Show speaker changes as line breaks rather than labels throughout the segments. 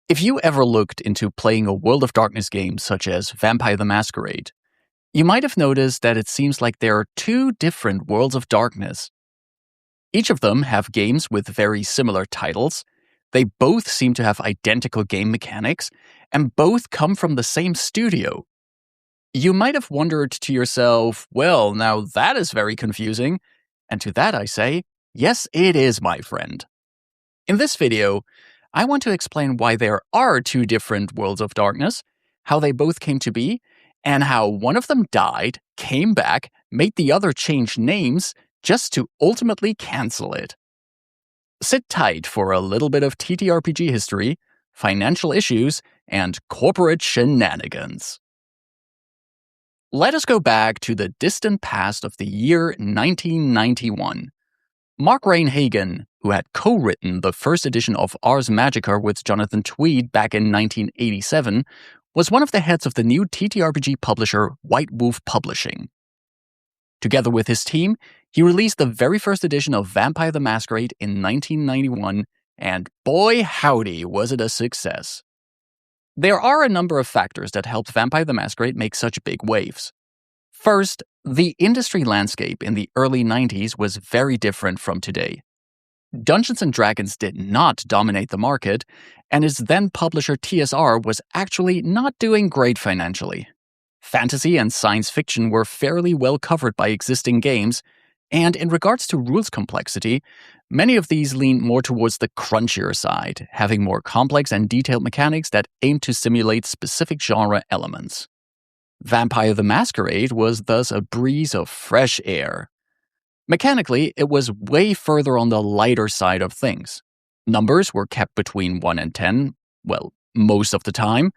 If you ever looked into playing a World of Darkness game such as Vampire the Masquerade, you might have noticed that it seems like there are two different Worlds of Darkness. Each of them have games with very similar titles, they both seem to have identical game mechanics, and both come from the same studio. You might have wondered to yourself, well, now that is very confusing. And to that I say, yes, it is, my friend. In this video, I want to explain why there are two different Worlds of Darkness, how they both came to be, and how one of them died, came back, made the other change names, just to ultimately cancel it. Sit tight for a little bit of TTRPG history, financial issues, and corporate shenanigans. Let us go back to the distant past of the year 1991. Mark Hagen, who had co-written the first edition of Ars Magica with Jonathan Tweed back in 1987, was one of the heads of the new TTRPG publisher White Wolf Publishing. Together with his team, he released the very first edition of Vampire the Masquerade in 1991, and boy howdy was it a success. There are a number of factors that helped Vampire the Masquerade make such big waves. First, the industry landscape in the early 90s was very different from today. Dungeons & Dragons did not dominate the market, and its then publisher TSR was actually not doing great financially. Fantasy and science fiction were fairly well covered by existing games, and in regards to rules complexity, many of these leaned more towards the crunchier side, having more complex and detailed mechanics that aimed to simulate specific genre elements. Vampire the Masquerade was thus a breeze of fresh air. Mechanically, it was way further on the lighter side of things. Numbers were kept between 1 and 10, well, most of the time,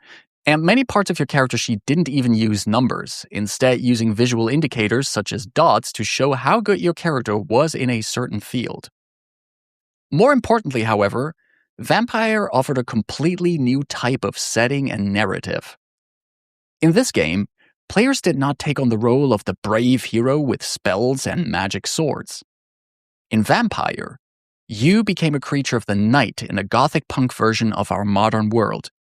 and many parts of your character sheet didn't even use numbers, instead using visual indicators such as dots to show how good your character was in a certain field. More importantly, however, Vampire offered a completely new type of setting and narrative. In this game, players did not take on the role of the brave hero with spells and magic swords. In Vampire, you became a creature of the night in a gothic punk version of our modern world,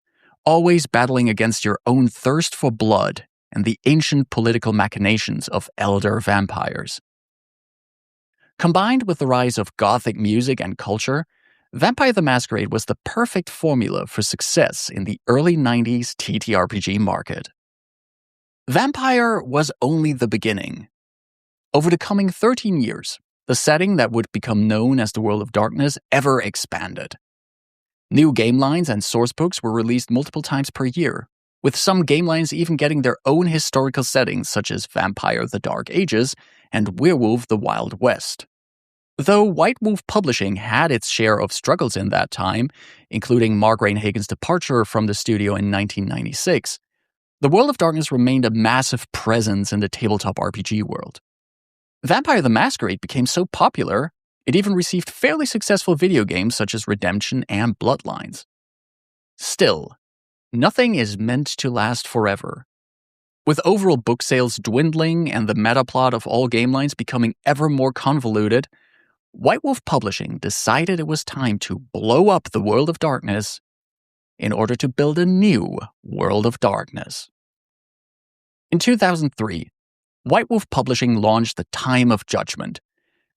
always battling against your own thirst for blood and the ancient political machinations of elder vampires. Combined with the rise of gothic music and culture, Vampire the Masquerade was the perfect formula for success in the early 90s TTRPG market. Vampire was only the beginning. Over the coming 13 years, the setting that would become known as the World of Darkness ever expanded. New game lines and sourcebooks were released multiple times per year, with some game lines even getting their own historical settings such as Vampire the Dark Ages and Werewolf the Wild West. Though White Wolf Publishing had its share of struggles in that time, including Mark Hagen's departure from the studio in 1996, the World of Darkness remained a massive presence in the tabletop RPG world. Vampire the Masquerade became so popular, it even received fairly successful video games such as Redemption and Bloodlines. Still, nothing is meant to last forever. With overall book sales dwindling and the meta plot of all game lines becoming ever more convoluted, White Wolf Publishing decided it was time to blow up the World of Darkness in order to build a new World of Darkness. In 2003, White Wolf Publishing launched The Time of Judgment,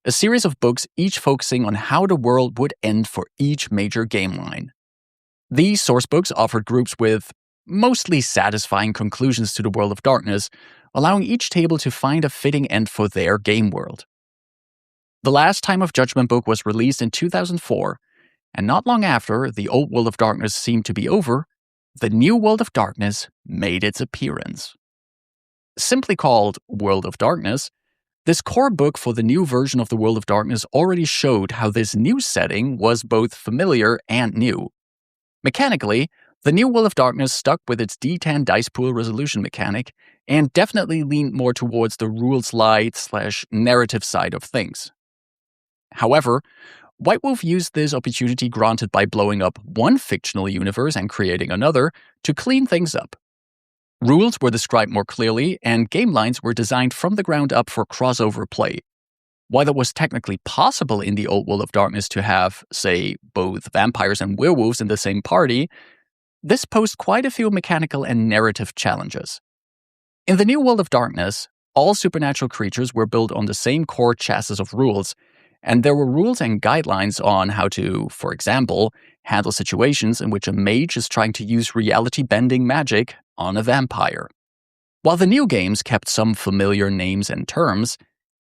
a series of books each focusing on how the world would end for each major game line. These sourcebooks offered groups with mostly satisfying conclusions to the World of Darkness, allowing each table to find a fitting end for their game world. The last Time of Judgment book was released in 2004, and not long after the old World of Darkness seemed to be over, the new World of Darkness made its appearance. Simply called World of Darkness, this core book for the new version of the World of Darkness already showed how this new setting was both familiar and new. Mechanically, the new World of Darkness stuck with its D10 dice pool resolution mechanic and definitely leaned more towards the rules light/narrative side of things. However, White Wolf used this opportunity granted by blowing up one fictional universe and creating another to clean things up. Rules were described more clearly, and game lines were designed from the ground up for crossover play. While it was technically possible in the old World of Darkness to have, say, both vampires and werewolves in the same party, This posed quite a few mechanical and narrative challenges. In the new World of Darkness, all supernatural creatures were built on the same core chassis of rules, and there were rules and guidelines on how to, for example, handle situations in which a mage is trying to use reality-bending magic on a vampire. While the new games kept some familiar names and terms,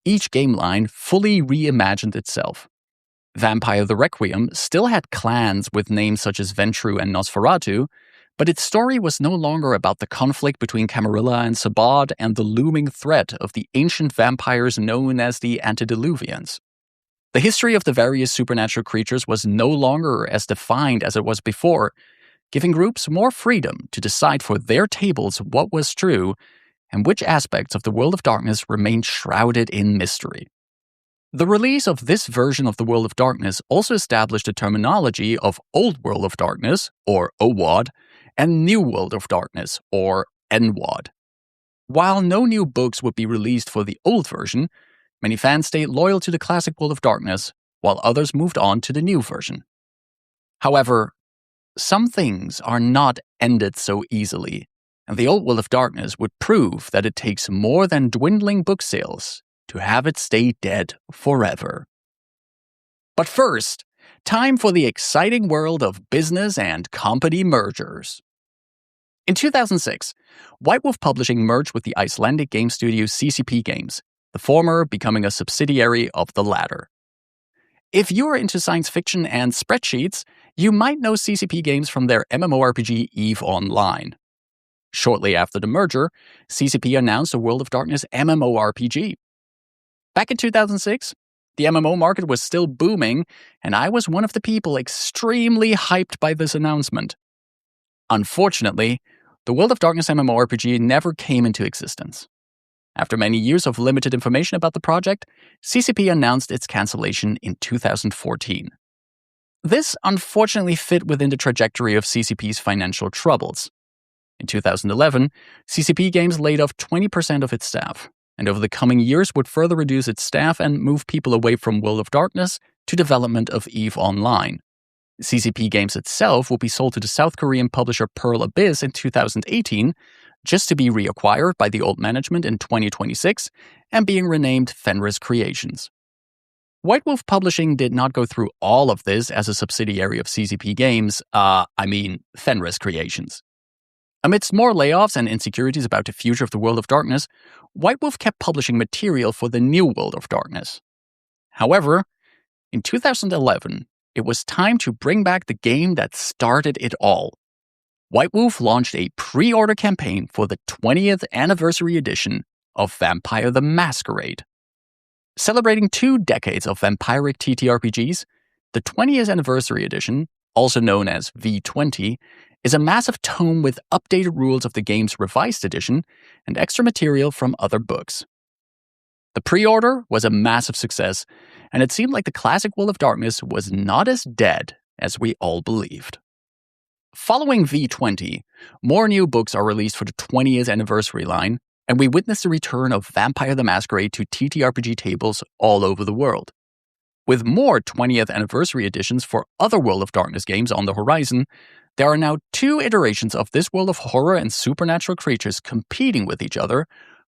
each game line fully reimagined itself. Vampire the Requiem still had clans with names such as Ventru and Nosferatu, but its story was no longer about the conflict between Camarilla and Sabbat and the looming threat of the ancient vampires known as the Antediluvians. The history of the various supernatural creatures was no longer as defined as it was before, giving groups more freedom to decide for their tables what was true and which aspects of the World of Darkness remained shrouded in mystery. The release of this version of the World of Darkness also established the terminology of Old World of Darkness, or OWOD, and New World of Darkness, or NWOD. While no new books would be released for the old version, many fans stayed loyal to the classic World of Darkness, while others moved on to the new version. However, some things are not ended so easily, and the old World of Darkness would prove that it takes more than dwindling book sales to have it stay dead forever. But first, time for the exciting world of business and company mergers. In 2006, White Wolf Publishing merged with the Icelandic game studio CCP Games, the former becoming a subsidiary of the latter. If you are into science fiction and spreadsheets, you might know CCP Games from their MMORPG EVE Online. Shortly after the merger, CCP announced a World of Darkness MMORPG. Back in 2006, the MMO market was still booming, and I was one of the people extremely hyped by this announcement. Unfortunately, the World of Darkness MMORPG never came into existence. After many years of limited information about the project, CCP announced its cancellation in 2014. This unfortunately fit within the trajectory of CCP's financial troubles. In 2011, CCP Games laid off 20% of its staff, and over the coming years would further reduce its staff and move people away from World of Darkness to development of EVE Online. CCP Games itself will be sold to the South Korean publisher Pearl Abyss in 2018, just to be reacquired by the old management in 2026 and being renamed Fenris Creations. White Wolf Publishing did not go through all of this as a subsidiary of CCP Games, Fenris Creations. Amidst more layoffs and insecurities about the future of the World of Darkness, White Wolf kept publishing material for the new World of Darkness. However, in 2011, it was time to bring back the game that started it all. White Wolf launched a pre-order campaign for the 20th anniversary edition of Vampire the Masquerade. Celebrating 2 decades of vampiric TTRPGs, the 20th anniversary edition, also known as V20, is a massive tome with updated rules of the game's revised edition and extra material from other books. The pre-order was a massive success, and it seemed like the classic World of Darkness was not as dead as we all believed. Following V20, more new books are released for the 20th anniversary line, and we witness the return of Vampire the Masquerade to TTRPG tables all over the world. With more 20th anniversary editions for other World of Darkness games on the horizon, there are now 2 iterations of this world of horror and supernatural creatures competing with each other,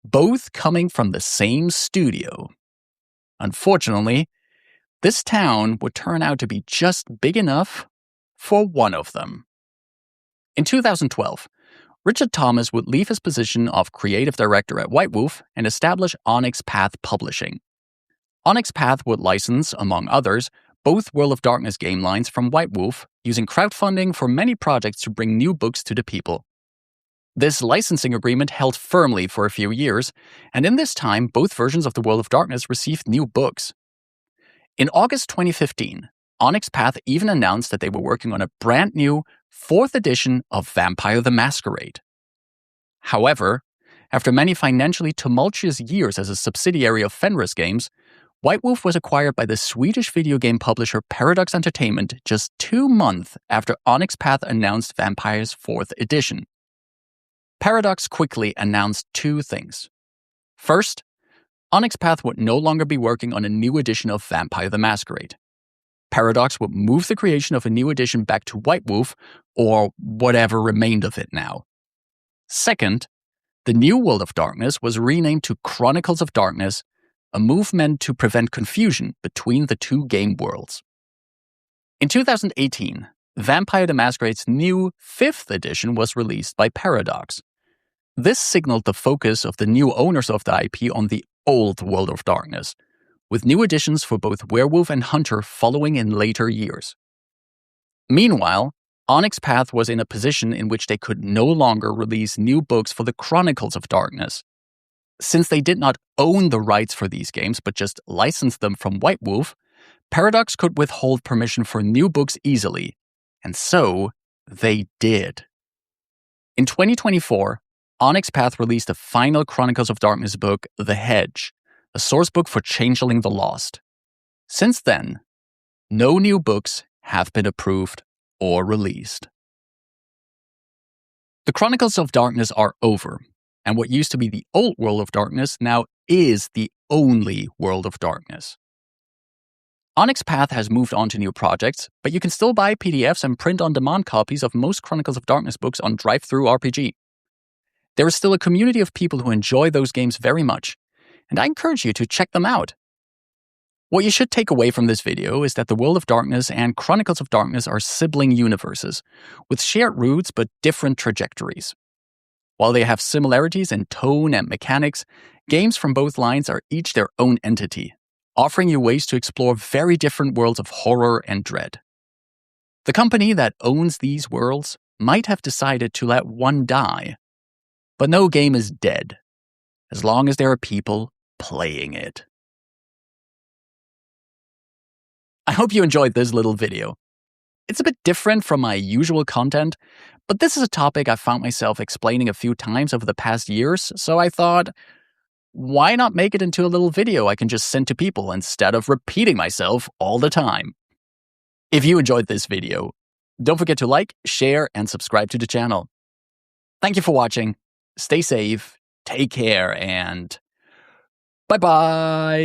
both coming from the same studio. Unfortunately, this town would turn out to be just big enough for one of them. In 2012, Richard Thomas would leave his position of creative director at White Wolf and establish Onyx Path Publishing. Onyx Path would license, among others, both World of Darkness game lines from White Wolf, using crowdfunding for many projects to bring new books to the people. This licensing agreement held firmly for a few years, and in this time, both versions of the World of Darkness received new books. In August 2015, Onyx Path even announced that they were working on a brand new 4th edition of Vampire the Masquerade. However, after many financially tumultuous years as a subsidiary of Fenris Games, White Wolf was acquired by the Swedish video game publisher Paradox Entertainment just 2 months after Onyx Path announced Vampire's 4th edition. Paradox quickly announced 2 things. First, Onyx Path would no longer be working on a new edition of Vampire the Masquerade. Paradox would move the creation of a new edition back to White Wolf, or whatever remained of it now. Second, the new World of Darkness was renamed to Chronicles of Darkness, a move meant to prevent confusion between the two game worlds. In 2018, Vampire the Masquerade's new 5th edition was released by Paradox. This signaled the focus of the new owners of the IP on the old World of Darkness, with new additions for both Werewolf and Hunter following in later years. Meanwhile, Onyx Path was in a position in which they could no longer release new books for the Chronicles of Darkness. Since they did not own the rights for these games but just licensed them from White Wolf, Paradox could withhold permission for new books easily, and so they did. In 2024, Onyx Path released a final Chronicles of Darkness book, The Hedge, a source book for Changeling the Lost. Since then, no new books have been approved or released. The Chronicles of Darkness are over, and what used to be the old World of Darkness now is the only World of Darkness. Onyx Path has moved on to new projects, but you can still buy PDFs and print-on-demand copies of most Chronicles of Darkness books on DriveThruRPG. There is still a community of people who enjoy those games very much, and I encourage you to check them out. What you should take away from this video is that the World of Darkness and Chronicles of Darkness are sibling universes, with shared roots but different trajectories. While they have similarities in tone and mechanics, games from both lines are each their own entity, offering you ways to explore very different worlds of horror and dread. The company that owns these worlds might have decided to let one die, but no game is dead, as long as there are people playing it. I hope you enjoyed this little video. It's a bit different from my usual content, but this is a topic I found myself explaining a few times over the past years, so I thought, why not make it into a little video I can just send to people instead of repeating myself all the time? If you enjoyed this video, don't forget to like, share, and subscribe to the channel. Thank you for watching. Stay safe, take care, and bye-bye.